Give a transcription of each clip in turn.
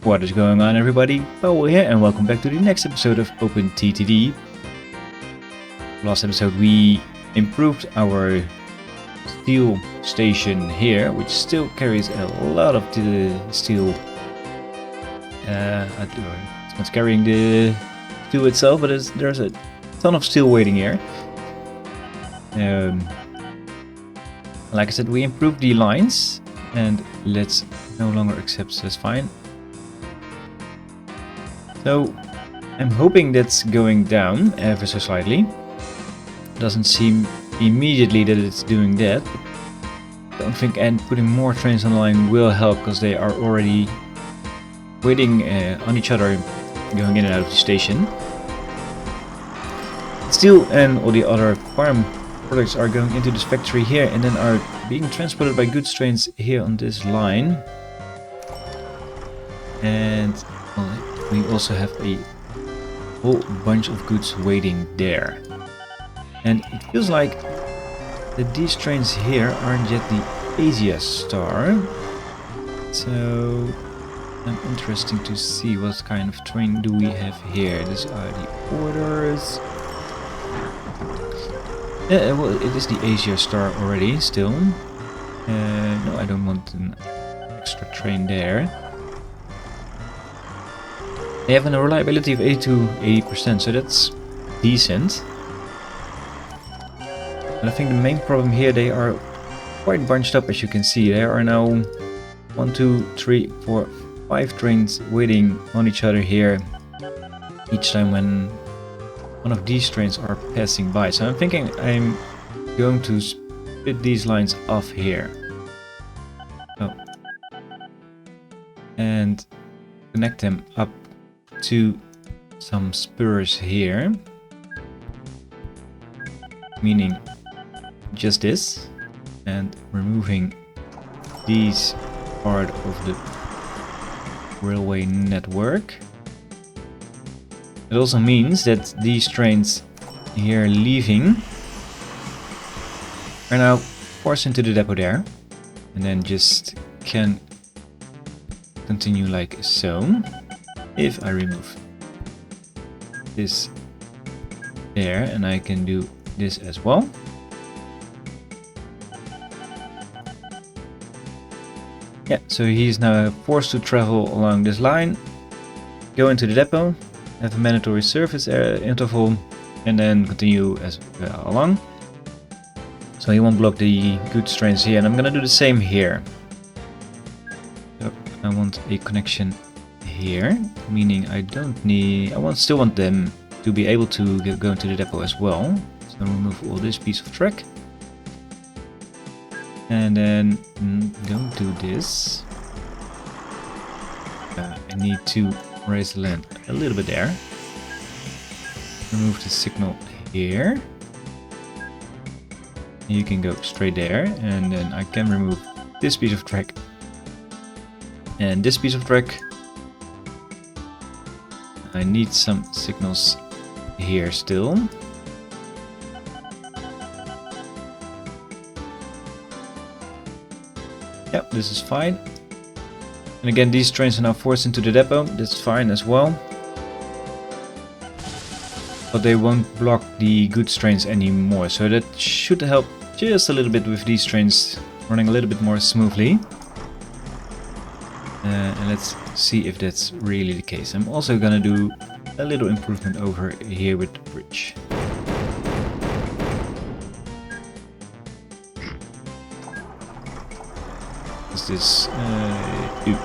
What is going on, everybody? Powell here, and welcome back to the next episode of OpenTTD. Last episode we improved our steel station here, which still carries a lot of the steel. It's not carrying the steel itself, but there's a ton of steel waiting here. Like I said, we improved the lines, and let's no longer accept, that's fine. So I'm hoping that's going down ever so slightly. Doesn't seem immediately that it's doing that. Don't think and putting more trains on the line will help, because they are already waiting on each other, going in and out of the station. Steel and all the other farm products are going into this factory here and then are being transported by goods trains here on this line. And we also have a whole bunch of goods waiting there. And it feels like that these trains here aren't yet the Asia Star. So I'm interested to see what kind of train do we have here. These are the orders. Yeah, well, it is the Asia Star already, still. No, I don't want an extra train there. They have a reliability of 80 to 80%, so that's decent. But I think the main problem here, they are quite bunched up, as you can see. There are now 1, 2, 3, 4, 5 trains waiting on each other here each time when one of these trains are passing by. So I'm thinking I'm going to split these lines off here. Oh. And connect them up to some spurs here, meaning just this, and removing these part of the railway network. It also means that these trains here leaving are now forced into the depot there, and then just can continue like so. If I remove this there, and I can do this as well. Yeah, so he's now forced to travel along this line, go into the depot, have a mandatory service interval, and then continue as along. So he won't block the goods trains here, and I'm gonna do the same here. So I want a connection here, meaning I still want them to be able to go into the depot as well. So remove all this piece of track, and then don't do this. I need to raise the land a little bit there. Remove the signal here. You can go straight there, and then I can remove this piece of track and this piece of track. I need some signals here still. Yep, this is fine. And again, these trains are now forced into the depot. That's fine as well. But they won't block the goods trains anymore. So that should help just a little bit with these trains running a little bit more smoothly. And let's see if that's really the case. I'm also gonna do a little improvement over here with the bridge. Is this do?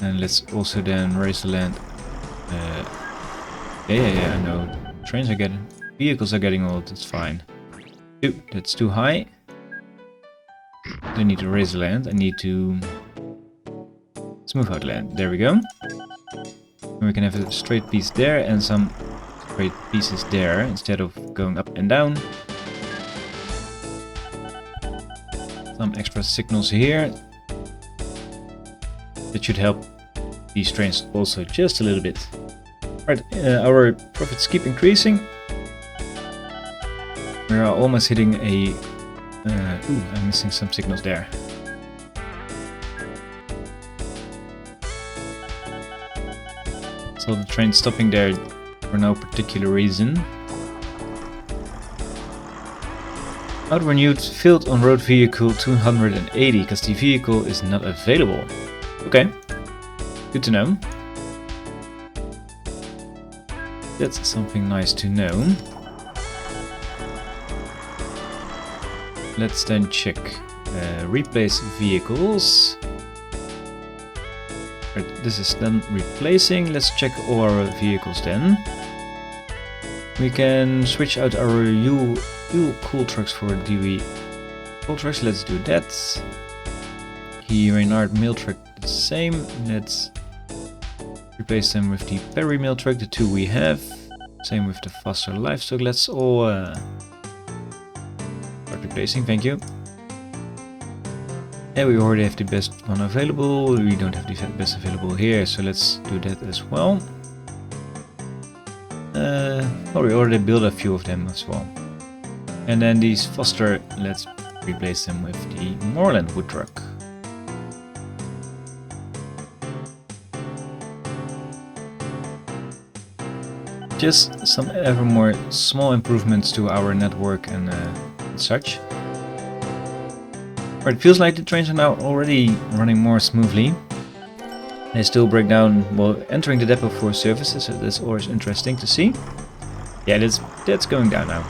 And let's also then raise the land. Yeah, I know. Vehicles are getting old, it's fine. That's too high. I need to raise the land. I need to smooth out land. There we go. And we can have a straight piece there and some straight pieces there instead of going up and down. Some extra signals here. That should help these trains also just a little bit. Alright, our profits keep increasing. We are almost hitting a... I'm missing some signals there. So the train stopping there for no particular reason. Not renewed, filled on-road vehicle 280, because the vehicle is not available. Okay, good to know. That's something nice to know. Let's then check replace vehicles. Right, this is done replacing. Let's check all our vehicles then. We can switch out our U cool trucks for DW cool trucks. Let's do that. The Reynard mail truck the same. Let's replace them with the Perry mail truck, the two we have. Same with the Foster livestock. Let's all start replacing. Thank you. And we already have the best one available. We don't have the best available here, so let's do that as well. Well, we already built a few of them as well. And then these Foster, let's replace them with the Moorland wood truck. Just some ever more small improvements to our network and such. But it feels like the trains are now already running more smoothly. They still break down while entering the depot for services, so that's always interesting to see. Yeah, that's going down now.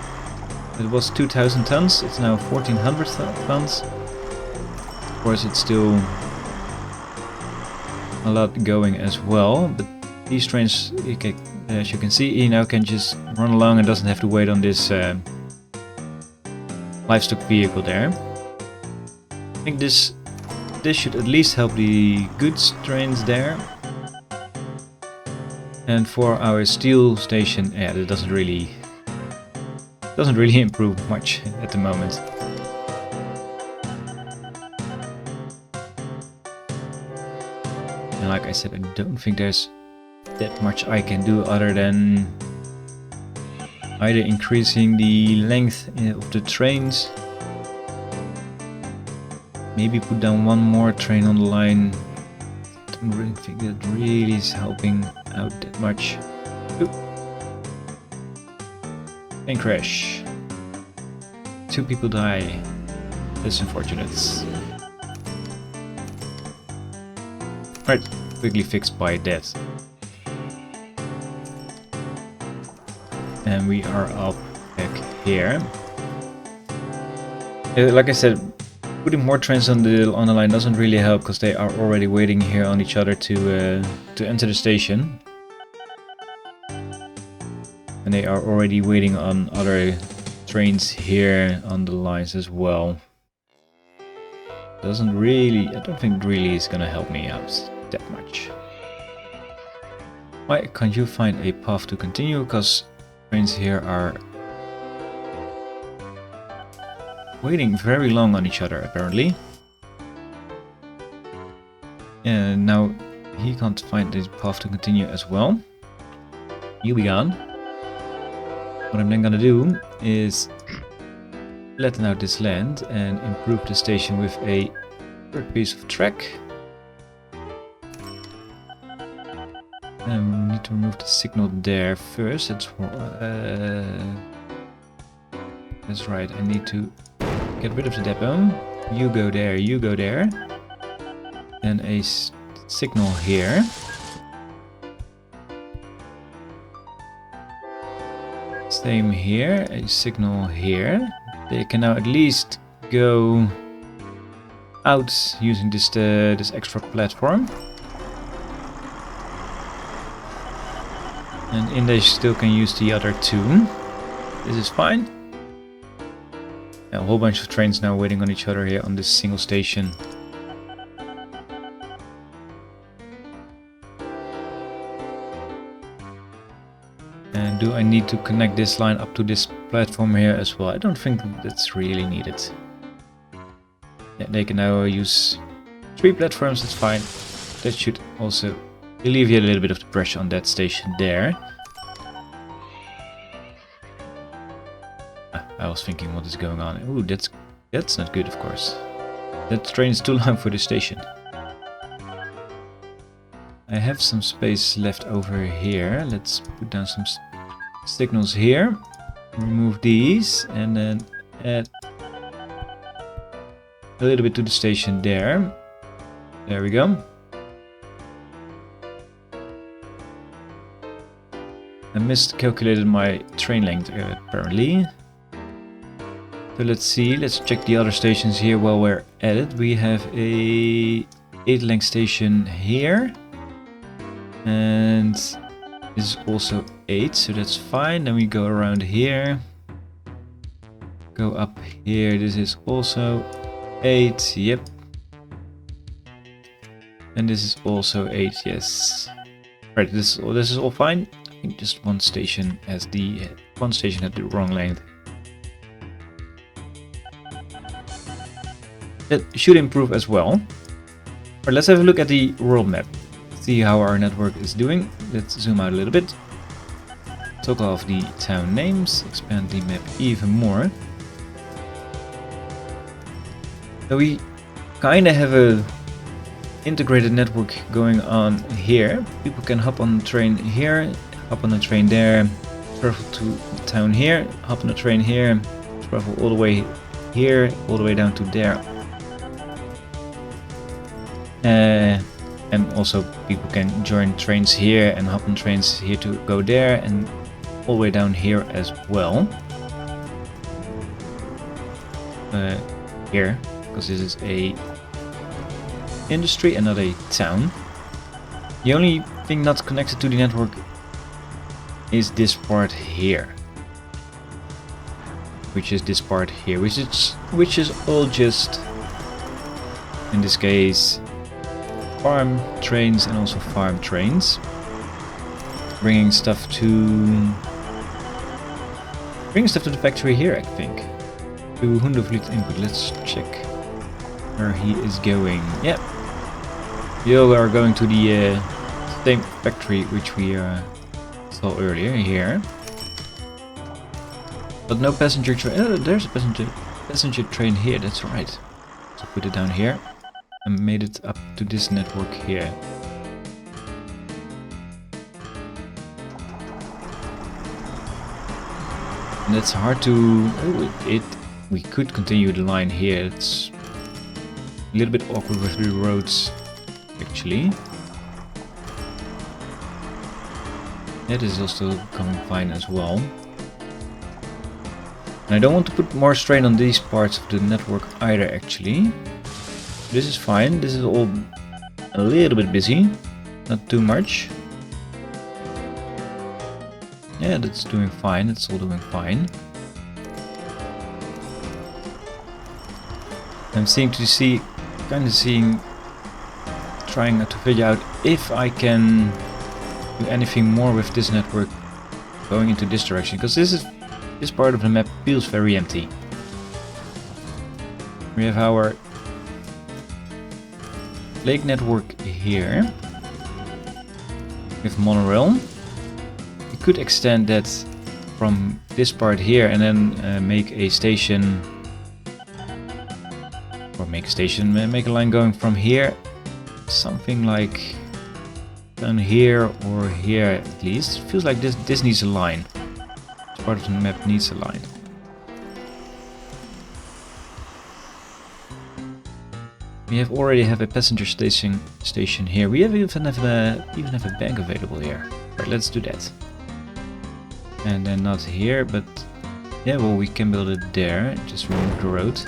It was 2,000 tons, it's now 1,400 tons. Of course, it's still a lot going as well, but these trains, as you can see, he now can just run along and doesn't have to wait on this livestock vehicle there. I think this should at least help the goods trains there. And for our steel station, yeah, that doesn't really improve much at the moment. And like I said, I don't think there's that much I can do other than either increasing the length of the trains, maybe put down one more train on the line. I don't really think that really is helping out that much. Oop. And crash. 2 people die. That's unfortunate. Right, quickly fixed by that. And we are up back here. Like I said, putting more trains on the line doesn't really help because they are already waiting here on each other to enter the station. And they are already waiting on other trains here on the lines as well. Doesn't really, I don't think really is gonna help me out that much. Why can't you find a path to continue? Because trains here are waiting very long on each other apparently. And now he can't find this path to continue as well. You be gone. What I'm then gonna do is flatten out this land and improve the station with a third piece of track. And we need to remove the signal there first. That's right, I need to get rid of the depot. You go there, you go there. And a signal here. Same here, a signal here. They can now at least go out using this extra platform. And in they still can use the other two. This is fine. A whole bunch of trains now waiting on each other here on this single station. And do I need to connect this line up to this platform here as well? I don't think that's really needed. Yeah, they can now use 3 platforms, that's fine. That should also alleviate a little bit of the pressure on that station there. I was thinking what is going on. Ooh, that's not good, of course. That train is too long for the station. I have some space left over here. Let's put down some signals here. Remove these and then add a little bit to the station there. There we go. I miscalculated my train length apparently. So let's see, let's check the other stations here while we're at it. We have a 8-length station here. And this is also 8, so that's fine. Then we go around here. Go up here, this is also 8, yep. And this is also 8, yes. Right, this is all fine. I think just one station has the wrong length. That should improve as well. Alright, let's have a look at the world map. See how our network is doing. Let's zoom out a little bit. Toggle off the town names, expand the map even more. So we kind of have a integrated network going on here. People can hop on the train here, hop on the train there, travel to the town here, hop on the train here, travel all the way here, all the way down to there. And also people can join trains here and hop on trains here to go there and all the way down here as well. Here, because this is a industry and not a town. The only thing not connected to the network is this part here. Which is this part here, which is all just, in this case, farm trains and also farm trains. Bringing stuff to the factory here, I think. To Hundovliet input. Let's check where he is going. Yeah. You are going to the same factory which we saw earlier here. But no passenger train. Oh, there's a passenger train here, that's right. So put it down here. And made it up to this network here. And it's hard to... Oh, we could continue the line here. It's a little bit awkward with the roads, actually. That is also coming fine as well. And I don't want to put more strain on these parts of the network either, actually. This is fine, this is all a little bit busy, not too much. Yeah, that's doing fine, it's all doing fine. I'm trying to figure out if I can do anything more with this network going into this direction, because this part of the map feels very empty. We have our lake network here with monorail. You could extend that from this part here and then make a station, or make a line going from here, something like down here or here at least. Feels like this needs a line. This part of the map needs a line. We already have a passenger station here. We even have a bank available here. Right, let's do that. And then not here, but yeah, well, we can build it there. Just remove the road.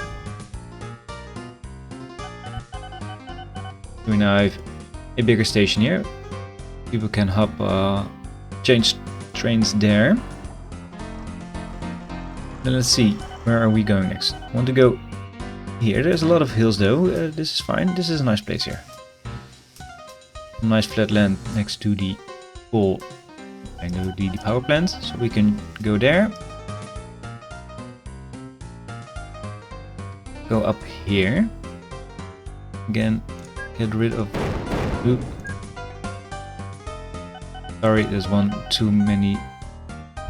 We now have a bigger station here. People can hop, change trains there. Then let's see, where are we going next? I want to go here. There's a lot of hills though. This is fine. This is a nice place here. Nice flat land next to the coal. I know the power plant, so we can go there. Go up here. Again, get rid of... Ooh. Sorry, there's one too many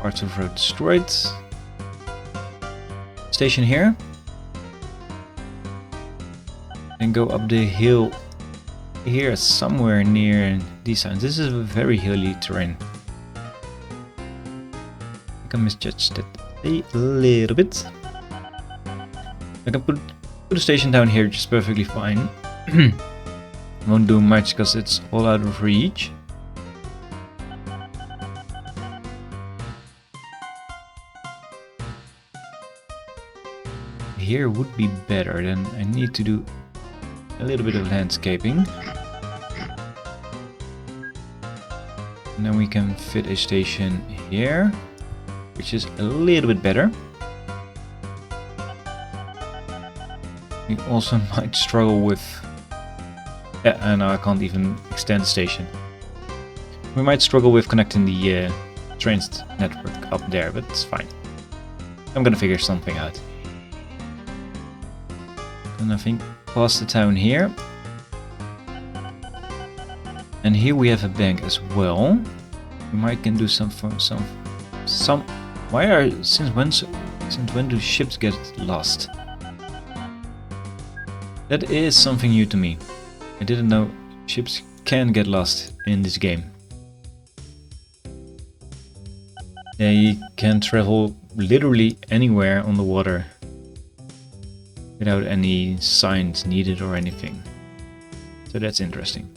parts of road destroyed. Station here. And go up the hill here somewhere near these signs. This is a very hilly terrain. I think I misjudged it a little bit. I can put a station down here just perfectly fine. Won't do much because it's all out of reach. Here would be better, then I need to do a little bit of landscaping. And then we can fit a station here, which is a little bit better. We also might struggle with... Yeah, and I can't even extend the station. We might struggle with connecting the trains network up there, but it's fine. I'm gonna figure something out. And I think past the town here. And here we have a bank as well. We might can do some. Why are since when do ships get lost? That is something new to me. I didn't know ships can get lost in this game. They can travel literally anywhere on the water without any signs needed or anything. So that's interesting.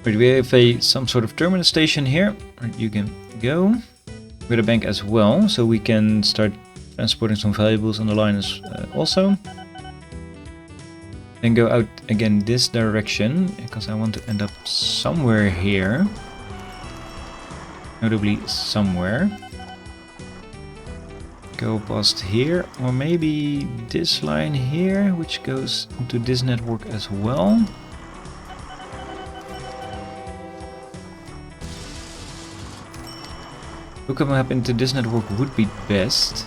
But we have some sort of terminal station here where you can go with a bank as well, so we can start transporting some valuables on the line also. Then go out again this direction, because I want to end up somewhere here. Notably somewhere. Go past here, or maybe this line here, which goes into this network as well. Hook up into this network would be best.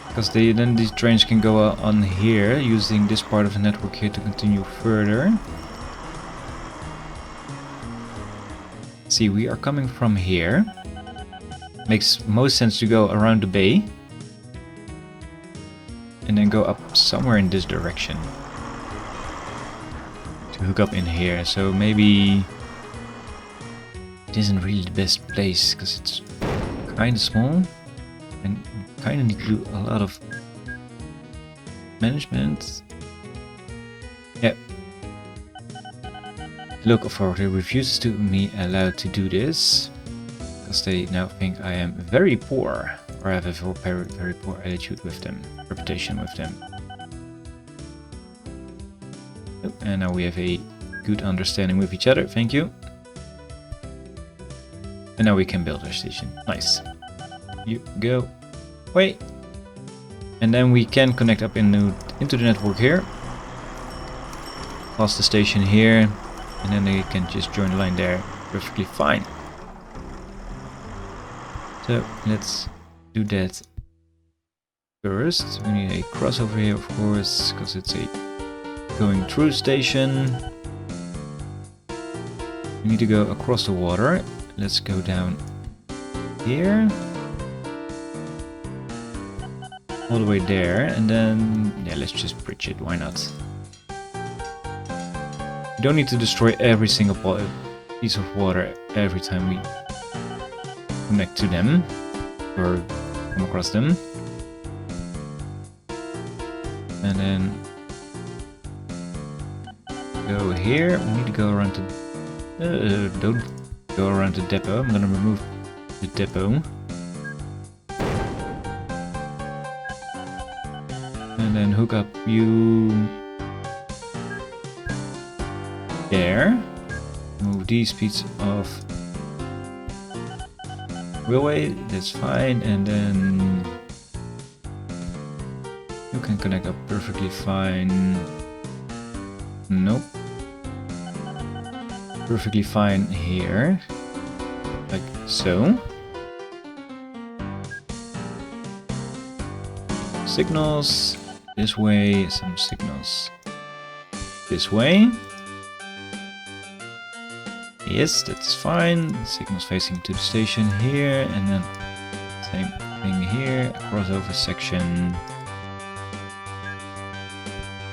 Because then these trains can go on here, using this part of the network here to continue further. See, we are coming from here. Makes most sense to go around the bay. And then go up somewhere in this direction. To hook up in here. So maybe it isn't really the best place, because it's kind of small. And kind of need to do a lot of management. Yeah. The local authority refuses to be allowed to do this, because they now think I am very poor, or have a very poor attitude with them, reputation with them. Oh, and now we have a good understanding with each other, thank you. And now we can build our station. Nice. You go. Wait. And then we can connect up into the network here. Past the station here. And then they can just join the line there perfectly fine. So let's do that first. We need a crossover here, of course, because it's a going through station. We need to go across the water. Let's go down here. All the way there, and then yeah, let's just bridge it, why not? You don't need to destroy every single piece of water every time we connect to them or come across them. And then go here. We need to go around to don't go around the depot. I'm gonna remove the depot. And then hook up you there. Move these pieces of railway, that's fine. And then you can connect up perfectly fine. Nope. Perfectly fine here. Like so. Signals. This way, some signals this way. Yes, that's fine. Signals facing to the station here, and then same thing here, crossover section.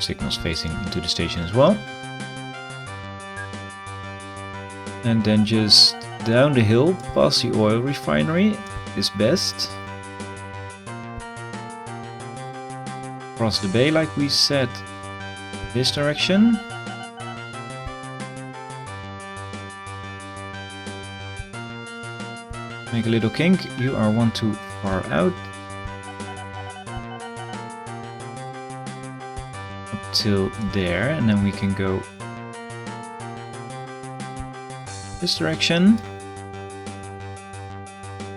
signals facing into the station as well. And then just down the hill, past the oil refinery is best. Across the bay, like we said, this direction. Make a little kink. You are one too far out. Up till there, and then we can go this direction.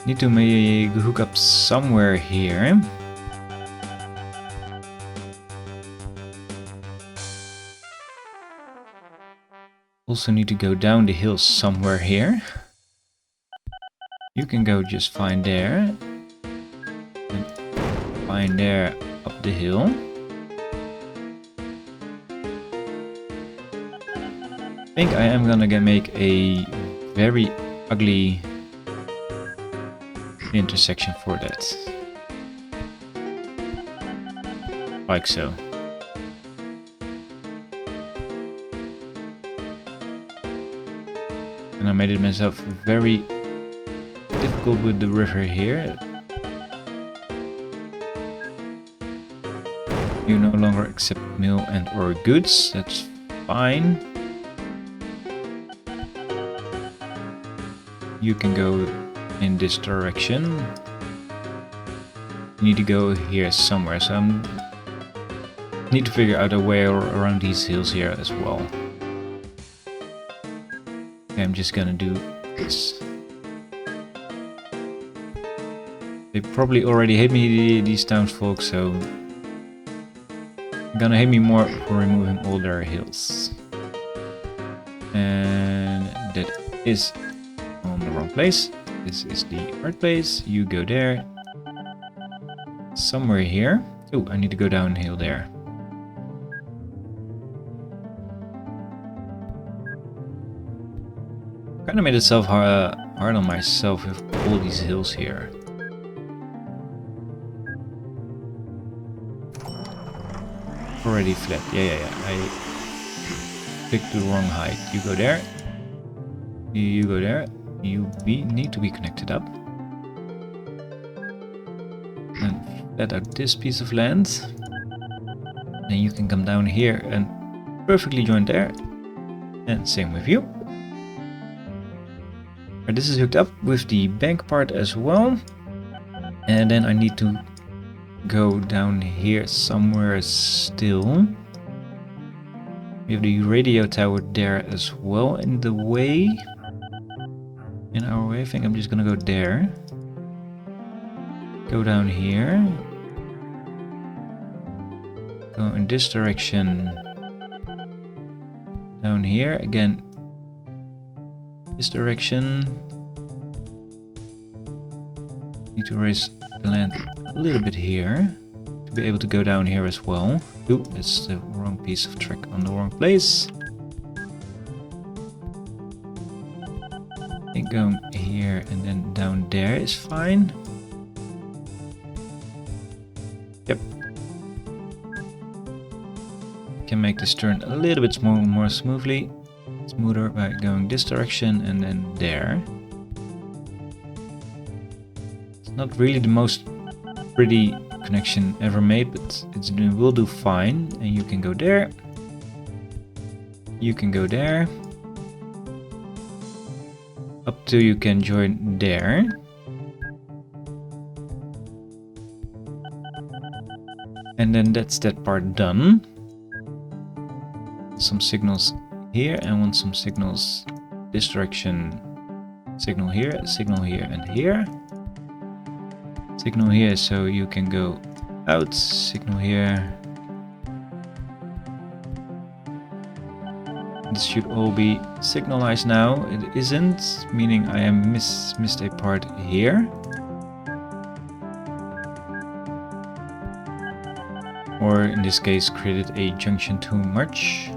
Need to make hook up somewhere here. Also need to go down the hill somewhere here. You can go just fine there. And fine there up the hill. I think I am gonna make a very ugly intersection for that. Like so. And I made it myself very difficult with the river here. You no longer accept mail and or goods, that's fine. You can go in this direction. You need to go here somewhere, so I need to figure out a way around these hills here as well. Okay, I'm just gonna do this. They probably already hate me, these townsfolk, so they're gonna hate me more for removing all their hills. And that is on the wrong place. This is the right place. You go there. Somewhere here. Oh, I need to go downhill there. Kinda made itself hard on myself with all these hills here. Already flat. Yeah. I picked the wrong height. You go there. You go there. You need to be connected up. And flat out this piece of land. Then you can come down here and perfectly join there. And same with you. This is hooked up with the bank part as well. And then I need to go down here somewhere still. We have the radio tower there as well in the way. In our way, I think I'm just gonna go there. Go down here. Go in this direction. Down here again. This direction. Need to raise the land a little bit here to be able to go down here as well. Ooh, that's the wrong piece of track on the wrong place. I think going here and then down there is fine. Yep. Can make this turn a little bit more smoothly. Smoother by going this direction and then there. It's not really the most pretty connection ever made, but it will do fine. And you can go there. You can go there. Up till you can join there. And then that's that part done. Some signals here, and want some signals this direction. Signal here, and here. Signal here, so you can go out. Signal here. This should all be signalized now. It isn't, meaning I am missed a part here. Or in this case, created a junction too much.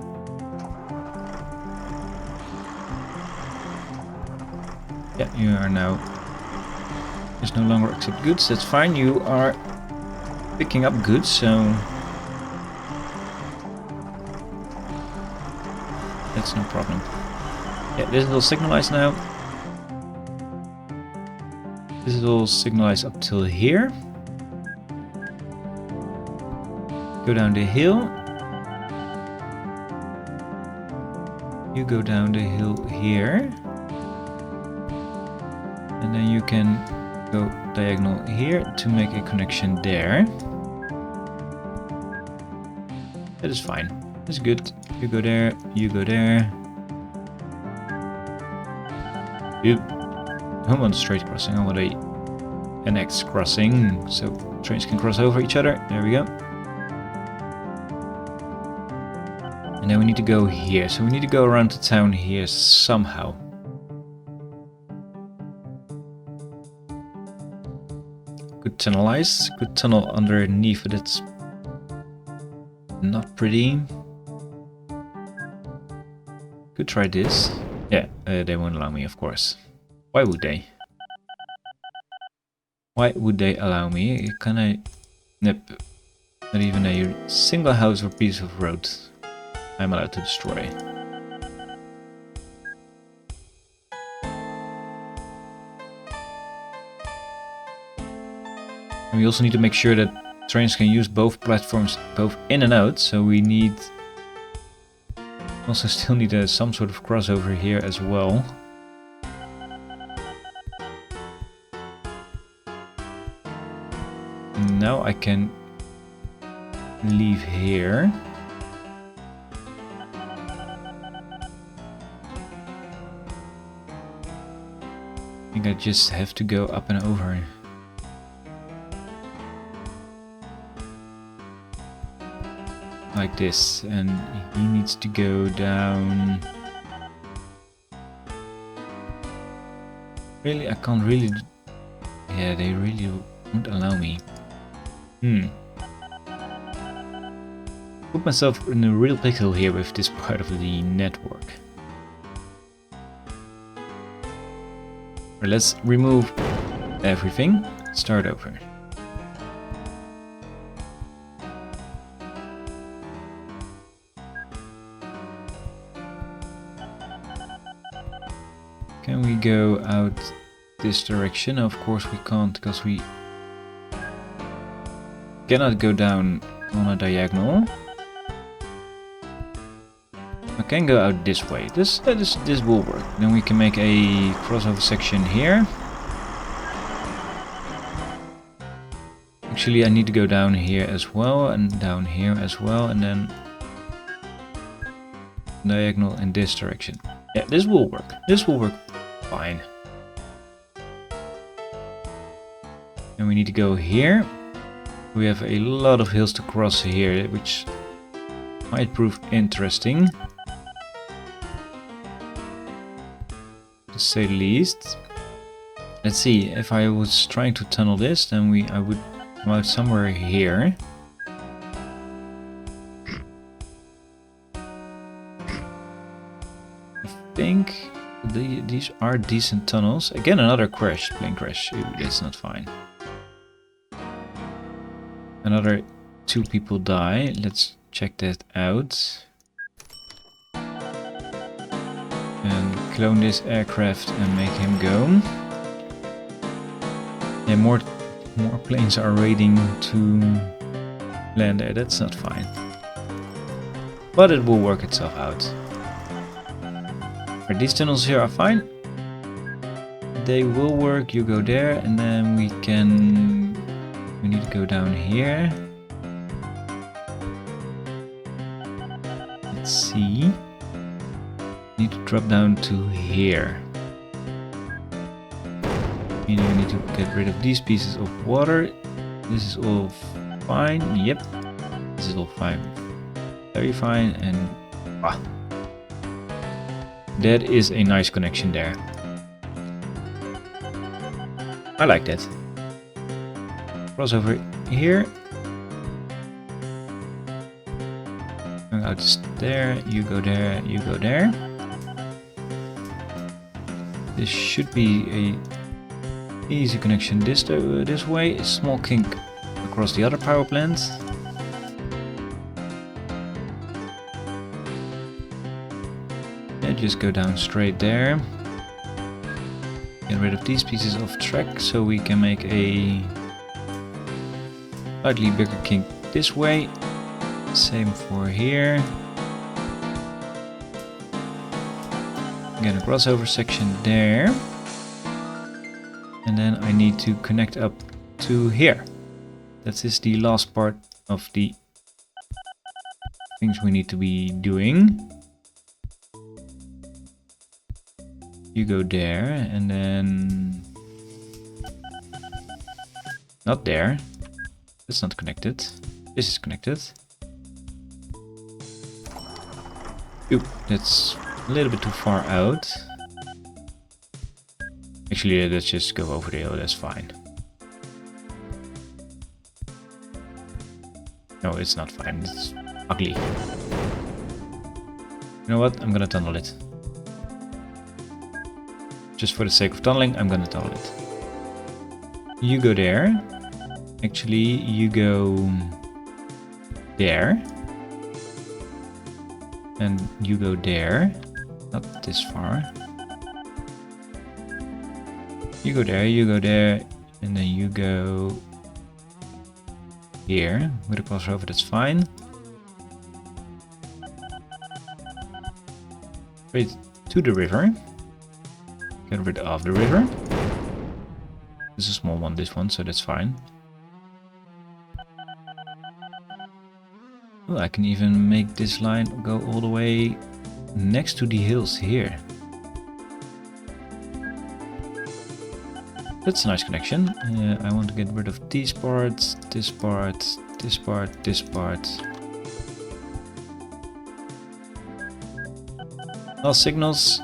Yeah, you are now just no longer accept goods. That's fine. You are picking up goods, so That's no problem. Yeah, this is all signalized now. This is all signalized up till here. Go down the hill. You go down the hill here. And then you can go diagonal here to make a connection there. That is fine. That's good. You go there, you go there. You don't want a straight crossing, I want an X crossing, so trains can cross over each other. There we go. And then we need to go here, so we need to go around the town here somehow. Good tunnelize, good tunnel underneath, but it's not pretty. Could try this. Yeah, they won't allow me, of course. Why would they? Why would they allow me? Can I... Nope. Not even a single house or piece of road I'm allowed to destroy. And we also need to make sure that trains can use both platforms, both in and out, so we need... Also still need some sort of crossover here as well. And now I can leave here. I think I just have to go up and over. Like this, and he needs to go down. Really, I can't really... Yeah, they really won't allow me. Put myself in a real pickle here with this part of the network. Right, let's remove everything. Start over. Can we go out this direction? Of course we can't, because we cannot go down on a diagonal. I can go out this way. This will work. Then we can make a crossover section here. Actually, I need to go down here as well, and down here as well, and then diagonal in this direction. Yeah, this will work. This will work fine. And we need to go here. We have a lot of hills to cross here, which might prove interesting, to say the least. Let's see, if I was trying to tunnel this, then I would come out somewhere here. I think these are decent tunnels. Again, another crash, plane crash. Ooh, that's not fine. Another 2 people die. Let's check that out. And clone this aircraft and make him go. Yeah, more planes are waiting to land there. That's not fine. But it will work itself out. These tunnels here are fine. They will work. You go there, and then we need to go down here. Let's see. Need to drop down to here. Meaning we need to get rid of these pieces of water. This is all fine. Yep. This is all fine. Very fine. And that is a nice connection there. I like that. Cross over here. Going out there, you go there, you go there. This should be a easy connection this way. A small kink across the other power plant. just go down straight there. Get rid of these pieces of track so we can make a slightly bigger kink this way. Same for here. Get a crossover section there. And then I need to connect up to here. That is the last part of the things we need to be doing. You go there and then not there. That's not connected. This is connected. Oop, that's a little bit too far out. Actually, let's just go over the hill, that's fine. No, it's not fine, it's ugly. You know what, I'm gonna tunnel it. Just for the sake of tunneling, I'm gonna tunnel it. You go there. Actually, you go there. And you go there. Not this far. You go there, and then you go here. With a crossover, that's fine. Straight to the river. Get rid of the river. This is a small one, this one, so that's fine. Oh, I can even make this line go all the way next to the hills here. That's a nice connection. I want to get rid of these parts, this part, this part, this part. All signals.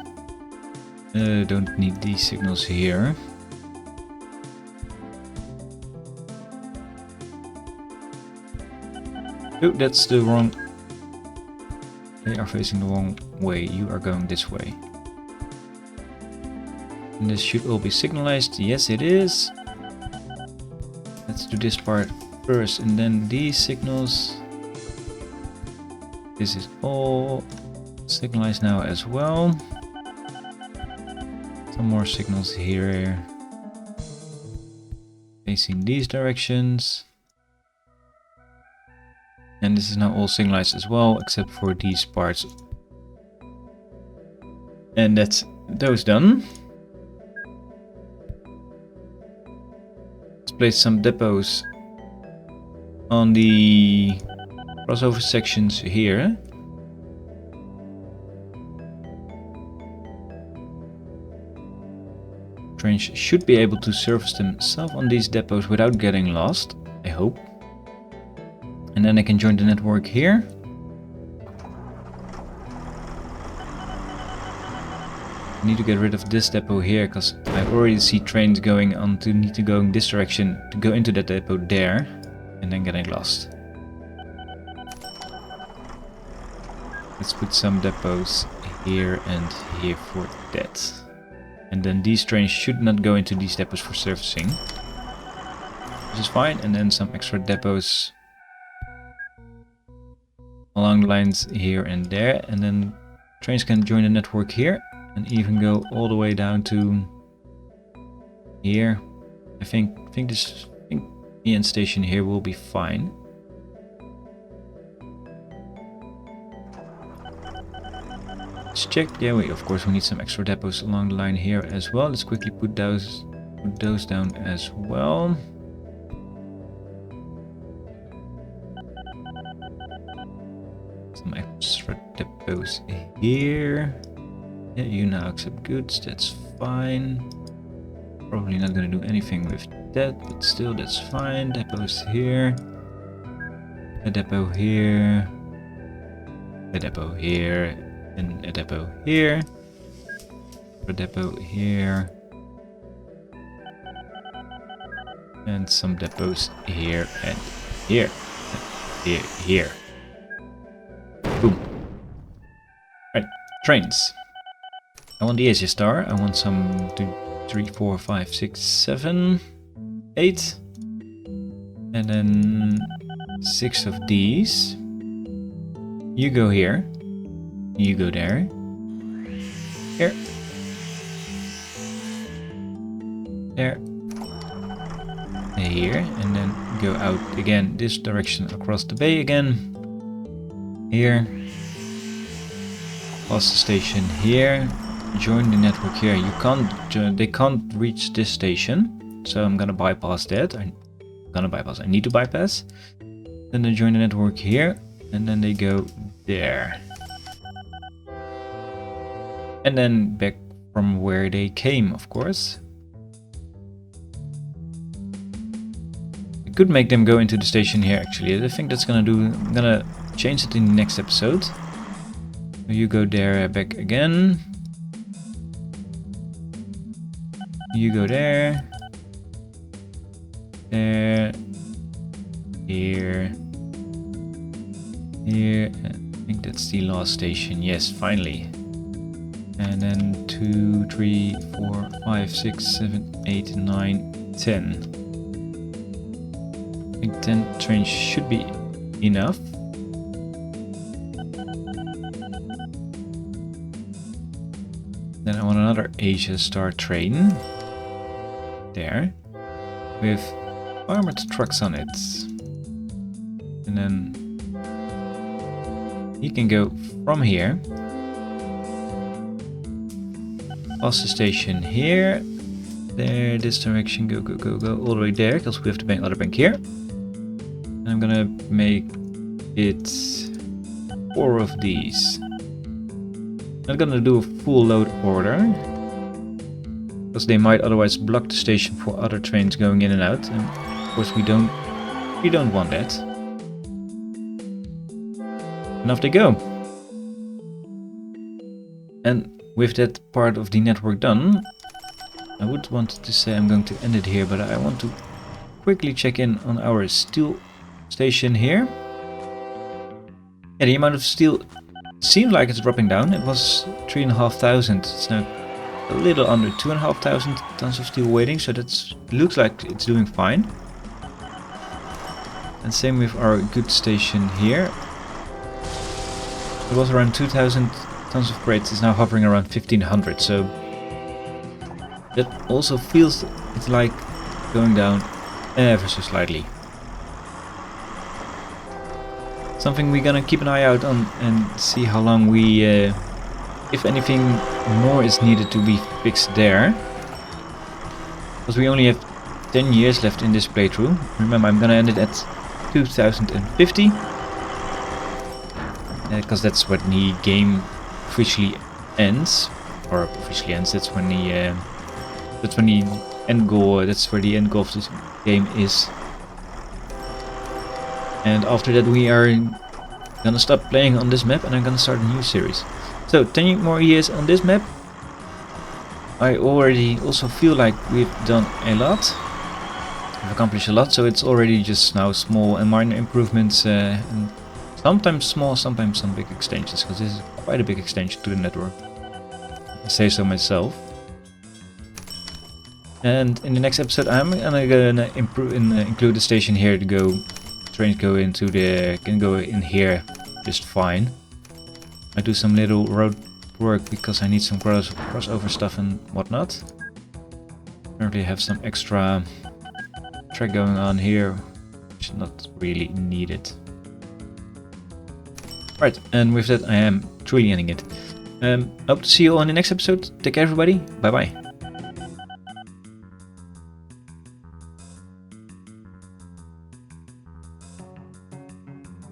Don't need these signals here. Oh, that's the wrong... They are facing the wrong way. You are going this way. And this should all be signalized. Yes, it is. Let's do this part first and then these signals. This is all signalized now as well. Some more signals here. Facing these directions. And this is now all signalized as well, except for these parts. And that's those done. Let's place some depots on the crossover sections here. Trains should be able to service themselves on these depots without getting lost, I hope. And then I can join the network here. I need to get rid of this depot here because I already see trains going on to need to go in this direction to go into that depot there and then getting lost. Let's put some depots here and here for that. And then these trains should not go into these depots for servicing. This is fine. And then some extra depots along the lines here and there, and then trains can join the network here and even go all the way down to here. I think the end station here will be fine. Let's check. Yeah, of course we need some extra depots along the line here as well. Let's quickly put those down as well. Some extra depots here. Yeah, you now accept goods, that's fine. Probably not gonna do anything with that, but still that's fine. Depots here. A depot here. A depot here. And a depot here. A depot here. And some depots here and here. And here. Boom. Right, trains. I want the Asia Star. I want some 2, 3, 4, 5, 6, 7, 8. And then 6 of these. You go here. You go there. there, here, and then go out again this direction across the bay again. Here, past the station here, join the network here. You can't join, they can't reach this station, so I'm gonna bypass that. I need to bypass. Then they join the network here, and then they go there. And then back from where they came, of course. I could make them go into the station here, actually. I think that's gonna do. I'm gonna change it in the next episode. You go there, back again. You go there. There. Here. Here. I think that's the last station. Yes, finally. And then 2, 3, 4, 5, 6, 7, 8, 9, 10. I think 10 trains should be enough. Then I want another Asia Star train. There. With armored trucks on it. And then he can go from here. Past the station here. There, this direction, go, go, go, go, all the way there, because we have the other bank here. And I'm gonna make it 4 of these. I'm gonna do a full load order, because they might otherwise block the station for other trains going in and out, and of course we don't want that. And off they go. And with that part of the network done, I would want to say I'm going to end it here, but I want to quickly check in on our steel station here. Yeah, the amount of steel seems like it's dropping down. It was 3,500. It's now a little under 2,500 tons of steel waiting, so that looks like it's doing fine. And same with our goods station here. It was around 2,000 tons of crates. It's now hovering around 1,500, so that also feels it's like going down ever so slightly. Something we're gonna keep an eye out on and see how long we, if anything more is needed to be fixed there. Because we only have 10 years left in this playthrough. Remember, I'm gonna end it at 2050. Because that's when the game officially ends. Or officially ends, that's when the end goal, that's where the end goal of this game is. And after that we are gonna stop playing on this map and I'm gonna start a new series. So 10 more years on this map. I already also feel like we've done a lot. We've accomplished a lot, so it's already just now small and minor improvements, and sometimes small, sometimes some big extensions, because this is quite a big extension to the network. I say so myself. And in the next episode I'm gonna include the station here to go. Trains go into can go in here just fine. I do some little road work because I need some crossover stuff and whatnot. Currently have some extra track going on here, which is not really needed. Right, and with that I am truly ending it. Hope to see you all in the next episode. Take care everybody, bye bye.